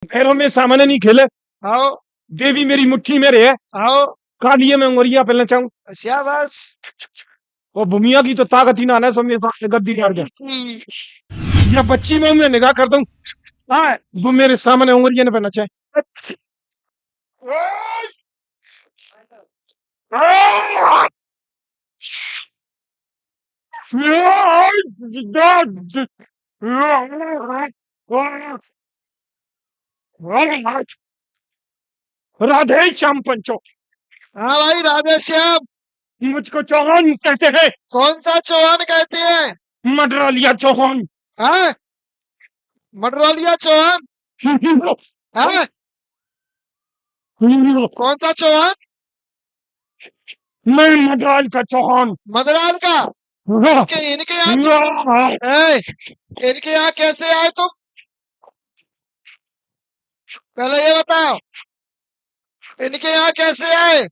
पैरों में सामने नहीं खेले। आओ देवी मेरी मुट्ठी में रहे। आओ कालिए मैं उंगरिया पहले चाहूं। शाबाश। वो भूमिया की तो ताकत ही ना है, सो मेरे पास गद्दी डाल दे या बच्ची में मैं निगाह कर दूं। हाँ, वो मेरे सामने उंगलियां ने पहना चाहे। राधे श्याम पंचो। हाँ भाई राधे श्याम। मुझको चौहान कहते हैं। कौन सा चौहान कहते हैं? मडरालिया चौहान। हाँ मडरौलिया चौहान। हाँ कौन सा चौहान? मैं मडराल का चौहान। मदराल का। इनके यहाँ इनके यहाँ कैसे आए तुम? पहले ये बताओ, इनके यहाँ कैसे आए?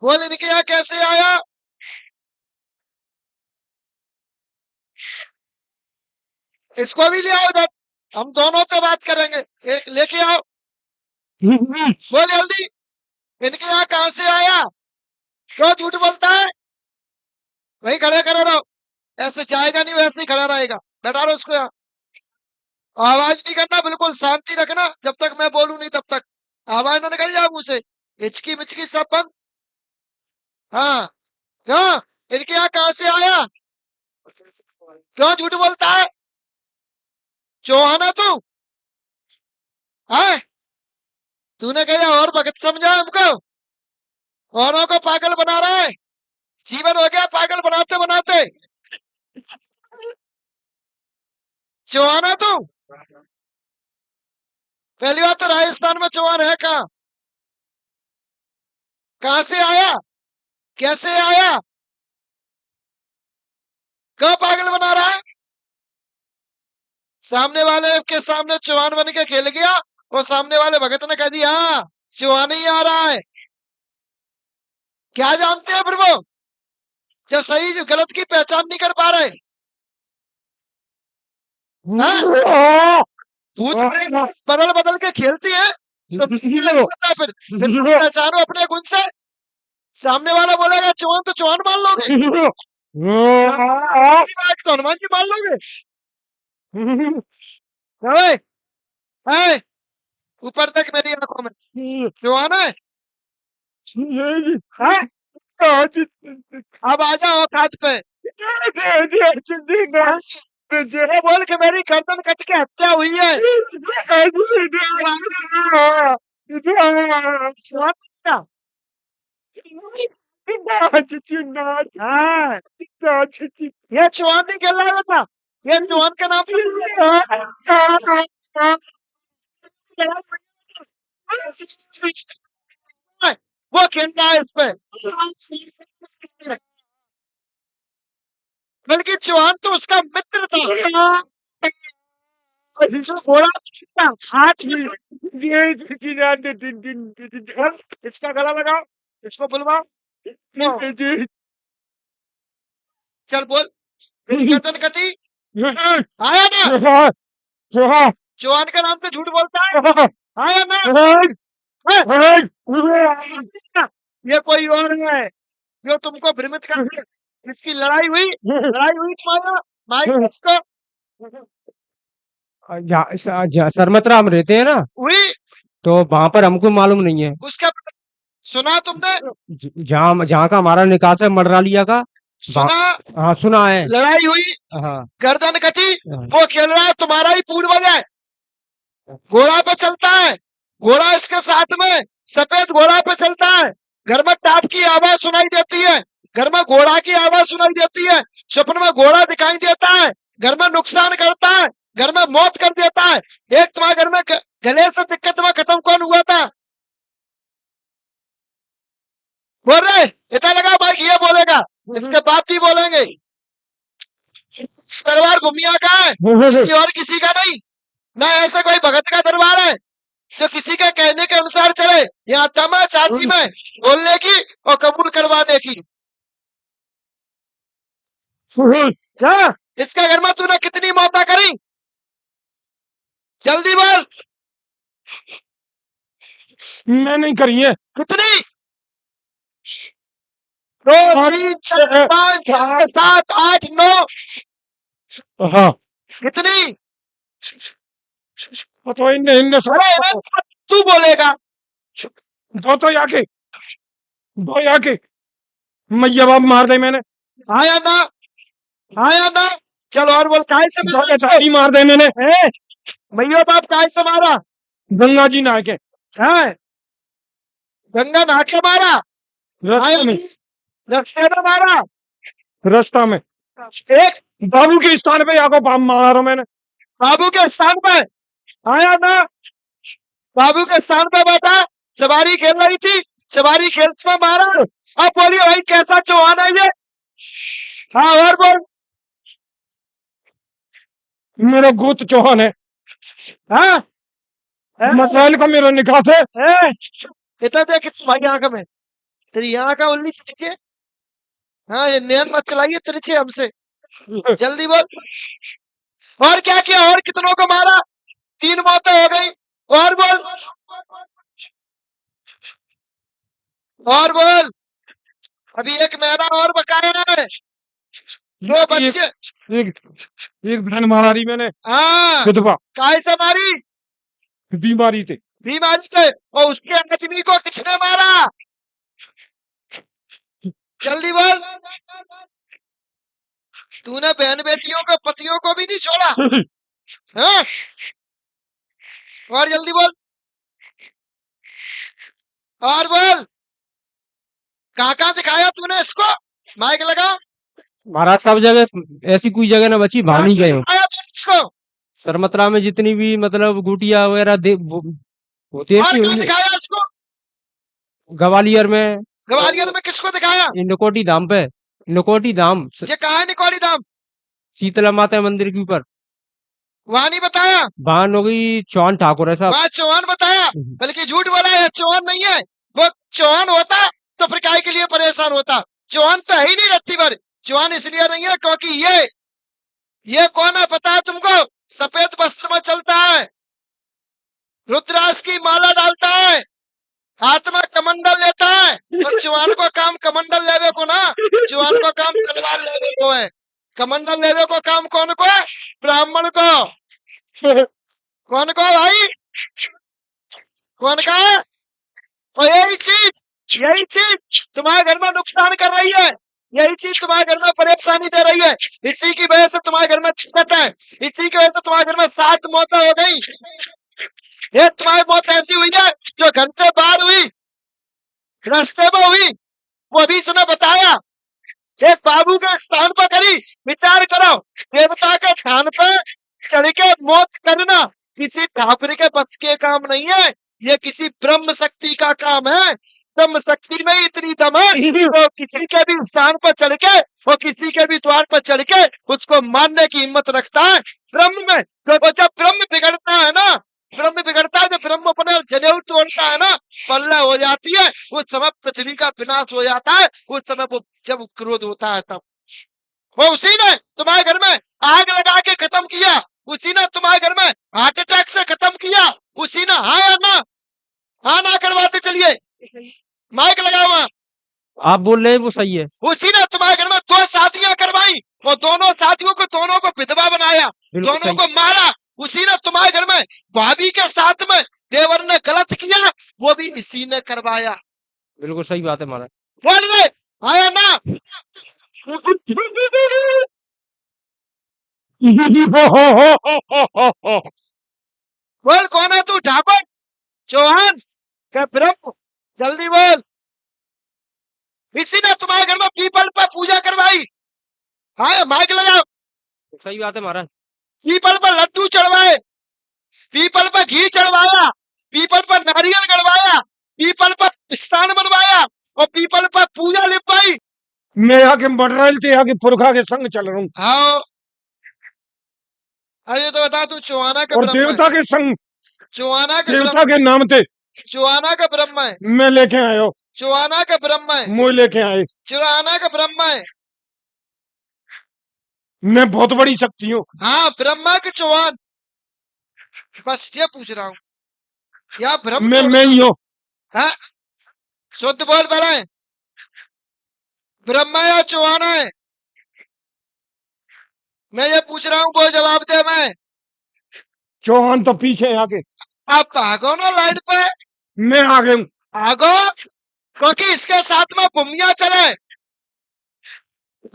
बोल, इनके यहाँ कैसे आया? इसको भी ले आओ इधर, हम दोनों से बात करेंगे। एक लेके आओ, बोल जल्दी। इनके यहाँ कहाँ से आया? क्यों झूठ बोलता है? वही खड़े खड़े रहो, ऐसे जाएगा नहीं, वैसे ही खड़ा रहेगा। बैठा रहो उसको यहाँ, आवाज नहीं करना, बिल्कुल शांति रखना। जब तक मैं बोलूं नहीं तब तक आवाज ना निकल जाए मुंह से। हिचकी मिचकी सब बंद। हाँ क्यों? इनके यहाँ कहाँ से आया? क्यों झूठ बोलता है? चौहान है तू? है? तूने कहा और भगत समझा हमको? औरों को पागल बना रहा है। जीवन हो गया पागल बनाते बनाते। चौहान है तू? पहली बात तो राजस्थान में चौहान है कहाँ? कहाँ से आया? कैसे आया? क्यों पागल बना रहा है? सामने वाले के सामने चौहान बन के खेल गया और सामने वाले भगत ने कह दिया हाँ चौहान ही आ रहा है। क्या जानते हैं फिर वो, जब सही गलत की पहचान नहीं कर पा रहे? भूत बदल बदल के खेलती है तो फिर पहचानो अपने गुण से। सामने वाला बोलेगा चौहान तो चौहान मान लोगे, तो हनुमान जी मान लोगे। ऊपर तक मेरी आंखों में चौहान है। अब आ जाओ औकात पे। बोल के मेरी गर्दन कट के हत्या हुई है। ये चौहान नहीं खेल रहा था, ये चौहान का नाम वो खेलता है इस पे। बल्कि चौहान तो उसका मित्र था। हाथ इसका गला लगाओ, इसको बुलवाओ। चल बोल, गर्दन कटी आया ना? चौहान का नाम पे झूठ बोलता है, आया ना? ये कोई और है जो तुमको भ्रमित कर। इसकी लड़ाई हुई तुम्हारा माइक इसको सरमत्रा हम रहते हैं ना, हुई। तो वहां पर हमको मालूम नहीं है। उसका सुना तुमने? जहाँ जहाँ का हमारा निकास है मडरालिया का। सुना? हाँ सुना है। लड़ाई हुई, हाँ गर्दन कटी। वो खेल रहा है तुम्हारा ही पूर्वज है, घोड़ा पे चलता है, घोड़ा इसके साथ में सफेद घोड़ा पे चलता है। घर में टाप की आवाज सुनाई देती है, घर में घोड़ा की आवाज सुनाई देती है, स्वप्न में घोड़ा दिखाई देता है, घर में नुकसान करता है, घर में मौत कर देता है। एक तुम्हारे घर में गले से दिक्कत में खत्म कौन हुआ था? बोल रहे इतना लगा भाई, ये बोलेगा इसके बाप भी बोलेंगे। दरबार भूमिया का है, किसी और किसी का नहीं ना। ऐसे कोई भगत का दरबार है जो किसी के कहने के अनुसार चले। यहाँ दम है छाती में बोलने की और कबूल करवाने की। क्या इसके घर में तूने कितनी मौतें करी? जल्दी बोल, मैं नहीं करी है। कितनी? 2 3 4 5 6 7 8 9 हाँ कितनी? तो इनने इनने अरे अरे, तू बोलेगा। दो याके दो याके मैया बाप मार दे मैंने। आया ना, आया ना। चलो और बोल, काय से दो मारा? बेटाई मार दे मैंने। भैया बाप काय से मारा? गंगा जी नहा के है गंगा नहा के मारा? रास्ते आया में रास्ते में मारा? रास्ता में एक बाबू के स्थान पे आको बाप मारा मैंने। बाबू के स्थान पे आया ना, बाबू के स्थान पे बैठा, सवारी खेल रही थी, सवारी खेलते में मारा। अब बोलिए भाई कैसा चौहान है ये? हाँ और बोल। मेरा गोत चौहान है। हाँ मसाइल का मेरा निकास है। इतना देख किस भाई आंख में तेरी यहाँ का उल्ली के। हाँ ये नैन मत चलाइए तिरछे हमसे। जल्दी बोल, और क्या किया? और कितनों को मारा? 3 मौतें हो गई। और बोल, और बोल। अभी 1 महीना और बकाया है। 2 बच्चे। एक एक बहन मारा रही मैंने, हाँ विधवा, काय से मारी? बीमारी थी। बीमारी से। और उसके आदमी को किसने मारा? जल्दी बोल। तूने बहन बेटियों को पतियों को भी नहीं छोड़ा। हाँ और जल्दी बोल, और बोल। कहाँ दिखाया तूने इसको? माइक लगाओ। महाराज सब जगह ऐसी कोई जगह ना बची, भाग नहीं गए हो। दिखाया तूने इसको? सरमतरा में जितनी भी मतलब गुटिया वगैरह होती है और कि कहाँ उनमें- दिखाया इसको? ग्वालियर में, ग्वालियर में किसको दिखाया? नकोटी धाम पे, नकोटी धाम, ये कहाँ है निकोली धाम? शीतला माता मंदिर के ऊपर। वहां नहीं बताया? भान हो गई चौहान ठाकुर है साहब। वहां चौहान बताया, बल्कि झूठ बोला है। चौहान नहीं है वो। चौहान होता तो फिर काय के लिए परेशान होता? चौहान तो है ही नहीं रत्ती भर। चौहान इसलिए नहीं है क्योंकि ये कौन है पता है तुमको? सफेद वस्त्र में चलता है, रुद्राक्ष की माला डालता है, हाथ में कमंडल लेता है। और चौहान को काम कमंडल लेवे को ना, चौहान को काम तलवार लेवे को है। कमंडल लेवे को काम कौन को है? ब्राह्मण को। कौन को भाई? कौन का है? और यही चीज तुम्हारे घर में नुकसान कर रही है। यही चीज तुम्हारे घर में परेशानी दे रही है। इसी की वजह से तुम्हारे घर में दिक्कत है। इसी की वजह से तुम्हारे घर में 7 मौतें हो गई। ये तुम्हारी मौत ऐसी हुई है जो घर से बाहर हुई, रास्ते में हुई। वो अभी इसने बताया। एक बाबू के स्थान पर करी। विचार करो, देवता के स्थान पर चढ़ के मौत करना किसी ठाकुर के बस के काम नहीं है। ये किसी ब्रह्म शक्ति का काम है। ब्रह्म शक्ति में इतनी दम है तो किसी के भी स्थान पर चढ़ के और किसी के भी द्वार पर चढ़ के उसको मारने की हिम्मत रखता है ब्रह्म में। तो जब ब्रह्म बिगड़ता है ना, ब्रह्म बिगड़ता है, जब ब्रह्म अपने जनेऊ तोड़ता है ना, पल्ला हो जाती है, उस समय पृथ्वी का विनाश हो जाता है। उस समय वो जब क्रोध होता है तब वो उसी ने तुम्हारे घर में आग लगा के खत्म किया। उसी ने तुम्हारे घर में हार्ट अटैक से खत्म किया। उसी ने हाँ या ना, हाँ ना करवाते चलिए। माइक लगा हुआ। आप बोल रहे हैं वो सही है। उसी ने तुम्हारे घर में 2 शादियां करवाई और दोनों साथियों को दोनों को विधवा बनाया, बिल्कुल दोनों सही। को मारा। उसी ने तुम्हारे घर में भाभी के साथ में देवर ने गलत किया, वो भी इसी ने करवाया। बिल्कुल सही बात है महाराज। बोल दे आया ना। बोल कौन है तू? ठाकुर, चौहान क्या ब्रह्म? जल्दी बोल। इसी ने तुम्हारे घर में पीपल पर पूजा करवाई। हाँ माइक लगाओ। सही बात है महाराज। पीपल पर लड्डू चढ़वाए, पीपल पर घी चढ़वाया, पीपल पर नारियल गड़वाया, पीपल पर स्थान बनवाया और पीपल पर पूजा लिपवाई। मैं आके मडराइल के आगे पुरखा के संग चल रहा हूँ हाँ अरे तो बता तू चौहाना का और ब्रह्म है। देवता के संग, चौहाना का देवता ब्रह्म, के नाम थे चौहाना का ब्रह्म है। मैं लेके आयो, चौहाना का ब्रह्म है। मोह लेके आए। चौहाना का ब्रह्म है। मैं बहुत बड़ी शक्ति हूँ। हाँ ब्रह्मा के चौहान, बस ये पूछ रहा हूँ, या भ्रम मैं ही हूँ। हाँ शुद्ध बोल बड़ा, ब्रह्मा या चौहान है? मैं ये पूछ रहा हूँ, वो जवाब दे। मैं चौहान तो पीछे है आगे। आप भागो ना लाइन पे, मैं आगे हूँ। भागो, क्योंकि इसके साथ में भूमिया चले।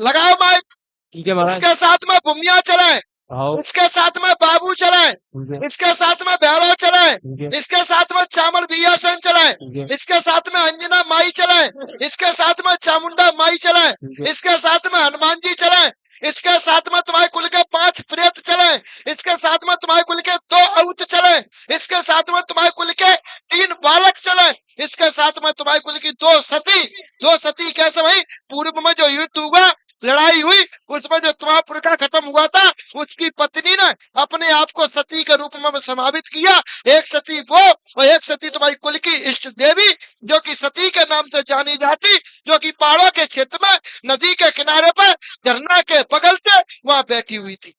लगाओ माइक। ठीक है महाराज। इसके साथ में भूमिया चले, आओ। इसके साथ में बाबू चले, ठीक है, इसके साथ में भैरव चले, ठीक है, इसके साथ में चामल बिया सेन चले, ठीक है, इसके साथ में अंजना माई चले, इसके साथ में चामुंडा माई चले, ठीक है। इसके साथ में हनुमान जी चले, इसके साथ में तुम्हारे कुल के 5 प्रेत चले, इसके साथ में तुम्हारे कुल के 2 औत चले, इसके साथ में तुम्हारे कुल के 3 बालक चले, इसके साथ में तुम्हारे कुल की 2 सती कैसे भाई? पूर्व में जो युद्ध हुआ, लड़ाई हुई, उसमें जो तुम्हारा पुरखा खत्म हुआ था, उसकी पत्नी ने अपने आप को सती के रूप में समावित किया। एक सती वो और एक सती तुम्हारी कुल की इष्ट देवी, जो कि सती के नाम से जानी जाती, जो कि पहाड़ों के क्षेत्र में नदी के किनारे पर झरना के बगल से वहां बैठी हुई थी।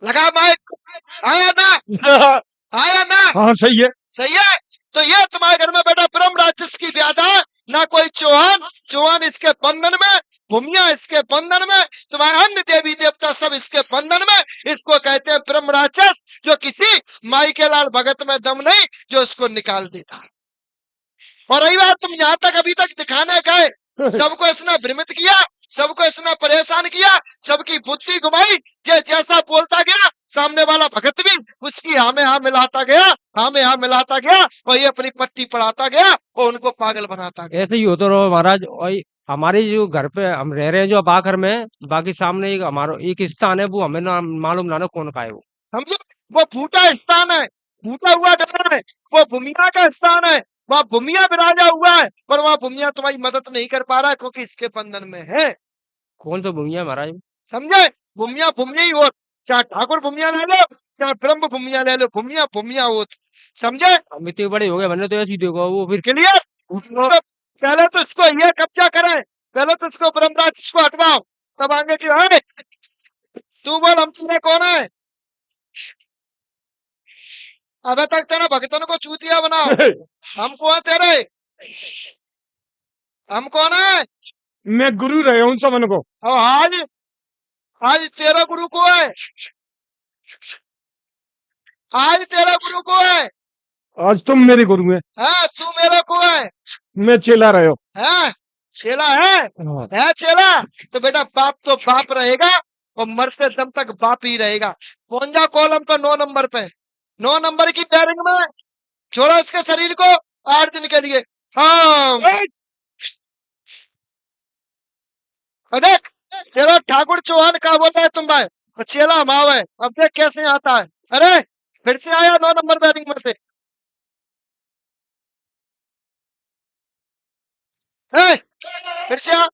लगा माइक? आया ना? आया ना? हाँ सही है। सही है। तो ये तुम्हारे घर में बेटा ब्रह्म राक्षस की व्याधा, ना कोई चौहान इसके बंधन में, भूमिया इसके बंधन में, तुम्हारे अन्य देवी देवता सब इसके बंधन में। इसको कहते हैं ब्रह्म राक्षस, जो किसी माई के लाल भगत में दम नहीं, जो इसको निकाल देता। और रही बात, तुम यहाँ तक अभी तक दिखाने गए, सबको इसने भ्रमित किया, सबको इसने परेशान किया, सबकी बुद्धि घुमाई। जैसा बोलता गया, सामने वाला भगत भी उसकी हाँ में हाँ मिलाता गया, हाँ में हाँ मिलाता गया, और ये अपनी पट्टी पढ़ाता गया और उनको पागल बनाता गया। ऐसे ही होता रहो महाराज। और हमारे जो घर पे हम रह रहे हैं, जो बाखर में, बाकी सामने एक हमारा एक स्थान है, वो हमें ना मालूम ना कौन का है वो। समझो, वो फूटा स्थान है, फूटा हुआ डर है, वो भूमिया का स्थान है, वहाँ भूमिया विराजा हुआ है, पर वहाँ भूमिया तुम्हारी मदद नहीं कर पा रहा है, क्योंकि इसके बंधन में है। कौन सा भूमिया है महाराज? समझे? भूमिया ही हो, चाहे ठाकुर भूमिया ले लो, चाहे ब्रह्म भूमिया ले लो, भूमिया हो। समझे? हम इतने बड़े हो गए, मैंने तो ऐसे ही देखो वो फिर। क्लियर? पहले तो इसको ये कब्जा करें, पहले तो इसको ब्रह्म राक्षस को हटवाओ, तब आगे की है। तू बोल, हम तुम्हें कौन है? अबे तक तेरा भगतन को चूतिया बनाओ। हम कौन तेरे? हम कौन है? मैं गुरु रहे हूँ सबन को। और आज तेरा गुरु को है, आज तेरा गुरु को है। आज तुम मेरे गुरु हैं। हाँ तू मेरा को है। मैं चेला रहे हो। हाँ चेला है चेला। तो बेटा बाप तो बाप रहेगा, और मरते दम तक बाप ही रहेगा। कौन जा कॉलम पे 9 नंबर पे, 9 नंबर की पैरिंग में छोड़ो इसके शरीर को 8 दिन के लिए। हाँ देख, चलो ठाकुर चौहान का बोलता है तुम भाई, चेला माव है। अब देख कैसे आता है। अरे फिर से आया 9 नंबर बैटिंग में से। फिर से आ।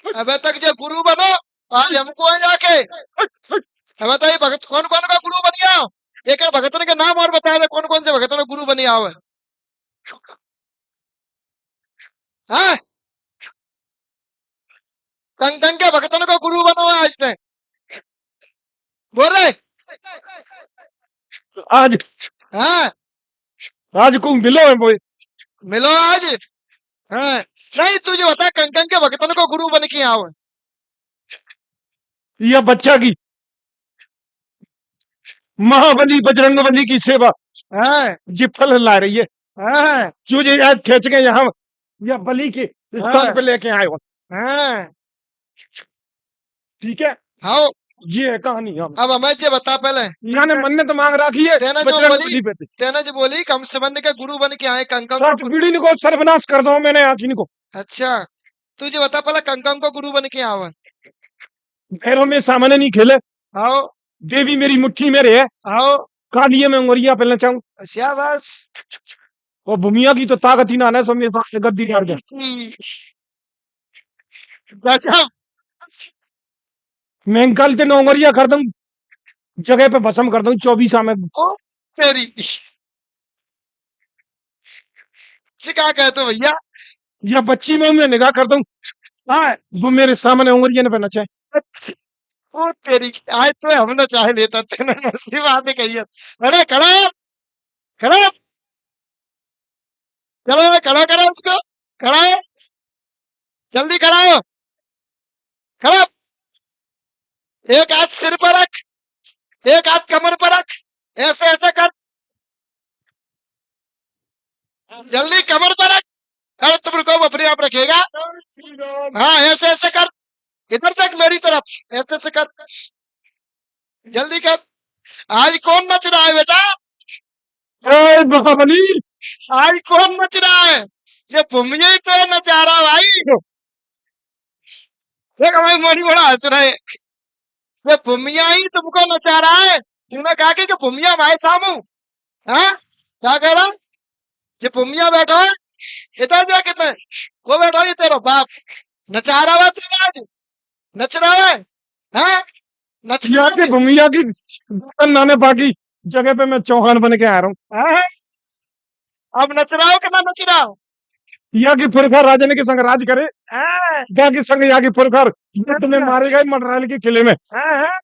अबे तक जो गुरु बनो, आज हमको है जाके। अब बताइए भगत कौन कौन का गुरु बन गया? एक भगतन के नाम और बताया था, कौन कौन से भगतन गुरु बनी आओ है? हाँ कंकन के भगतन को गुरु बनो है आज तक, बोल रहे? आज हाँ आज को मिलो है वो। मिलो आज। हाँ नहीं तुझे बता, कंकन के भगतन को गुरु बन के आओ है? यह बच्चा की महाबली बजरंगबली की सेवा हाँ ये फल ला रही है। हाँ जो ये आज खींच के यहाँ या बलि के स्थान पे लेके आए हो। हाँ ठीक है, हाँ। ये है कहानी। हम अब हमें ये बता पहले, यहाँ ने मन्नत मांग रखी है तेना जो बजरंगबली पे। तेना जो बोली कम संबंध के गुरु बन के आए कंकन साठ पीढ़ी को सर्वनाश कर दो मैंने आखिर को। अच्छा तुझे बता पहले, कंकन को गुरु बन के आओ। भैरव में सामने नहीं खेले, आओ देवी मेरी मुट्ठी में रहे। आओ कालिए में उंगरिया पहले चाहूँ। अच्छा बस। और भूमिया की तो ताकत ही ना है, सो मेरे पास गद्दी डाल गया। अच्छा मैं कल ते उंगरिया कर दूं, जगह पे भस्म कर दूं 24 में। तेरी चिका कहते भैया, या बच्ची में मैं निगाह करता हूँ, हाँ, वो मेरे सामने उंगलियां न नचाए। ओ तेरी, आज तो हमने चाहे लेता तेने असली बात ही कही है। अरे खड़ा है, खड़ा है, चलो खड़ा करो उसको, खड़ा है, जल्दी खड़ा हो, खड़ा। एक हाथ सिर पर रख, एक हाथ कमर पर रख, ऐसे ऐसे कर, जल्दी कमर पर रख। अरे तुम रुको, वो अपने आप रखेगा। हाँ ऐसे ऐसे कर, इधर तक मेरी तरफ, ऐसे ऐसे कर, जल्दी कर। आज कौन नच रहा है बेटा? ए बाहुबली, आज कौन नच रहा है? ये भूमिया ही तो है नचा रहा भाई। देख हमारी मोनी बड़ा हंस रहे। ये भूमिया ही तुमको नचा रहा है। तुमने कहा कि भूमिया भाई सामू, हाँ क्या कह रहा? ये भूमिया बैठा है, इधर जा कितने, वो बैठा है, ये तेरा बाप नचा रहा है तुम आज, नच रहा है, हाँ नच रहा या के है। भूमिया की बर्तन नाने बाकी जगह पे मैं चौहान बन के आ रहा हूँ। हाँ? अब नच रहा हो कि ना नच रहा हो? या की पुरखा राजन के संग राज करे, हाँ, या की संग या की पुरखा युद्ध में मारे गए मटरायल के किले में, हाँ, हाँ।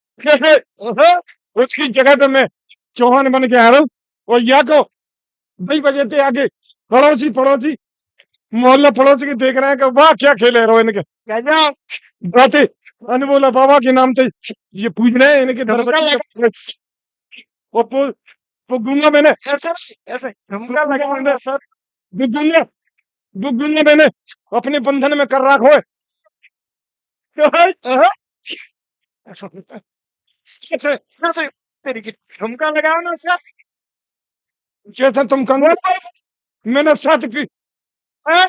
ओहो, उसकी जगह पे मैं चौहान बन के आ रहा हूँ। और या को 2 बजे थे आगे पड़ोसी पड़ोसी मोहल्ला पड़ोसी के देख रहे हैं कि वाह क्या खेले रो इनके गजब। बातें, अनमोला बाबा के नाम से ये पूछ रहे हैं इनके ठुमका दरबार। लगा, वो गुंगा मैंने ऐसे ऐसे ठुमका लगा मैंने सर। गुंगा गुंगा मैंने अपने बंधन में कर रखो है। हाँ, ऐसे ऐसे तेरी की ठुमका लगाओ ना सर। जैसा तुम कंगे मैंने साथ की हाँ,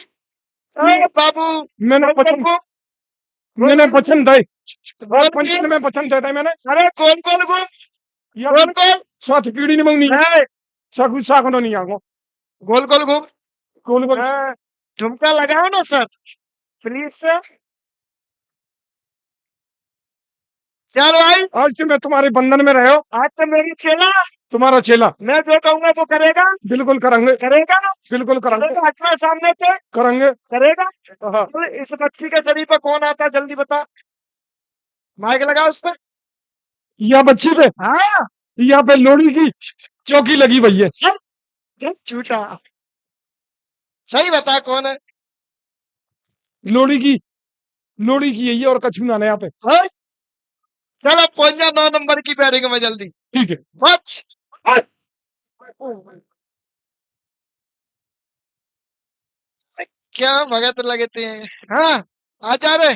हाँ, बाबू मैंने पसंद मैंने पसंद है और पंचन में पसंद है मैंने अरे कौन कौन कौन या कौन कौन? साथ पीढ़ी नहीं मंगनी हाँ, साकू साकनो नहीं आगो गोल गोल घूम। कौन को हाँ, ठुमका लगाओ ना सर, प्लीज सर। चल भाई, आज से मैं तुम्हारे बंधन में रहे हो, आज तो मेरी चेला, तुम्हारा चेला मैं जो कहूंगा वो करेगा। बिल्कुल करेंगे करेगा, बिल्कुल करेंगे करेगा अपने सामने पे करेंगे। करेगा। हाँ, तो इस बच्ची के शरीर पर कौन आता है जल्दी बता, माइक लगा उस पर। या बच्ची पे हाँ, यहाँ पे लोड़ी की चौकी लगी हुई है। झूठा, सही बता कौन है? लोड़ी की यही है और कछू ना यहाँ पे। हाँ? चल अब पहुंच जा 9 नंबर की पैरिंग में जल्दी, ठीक है बच। क्या भगत लगते हैं। हाँ आ जा रहे।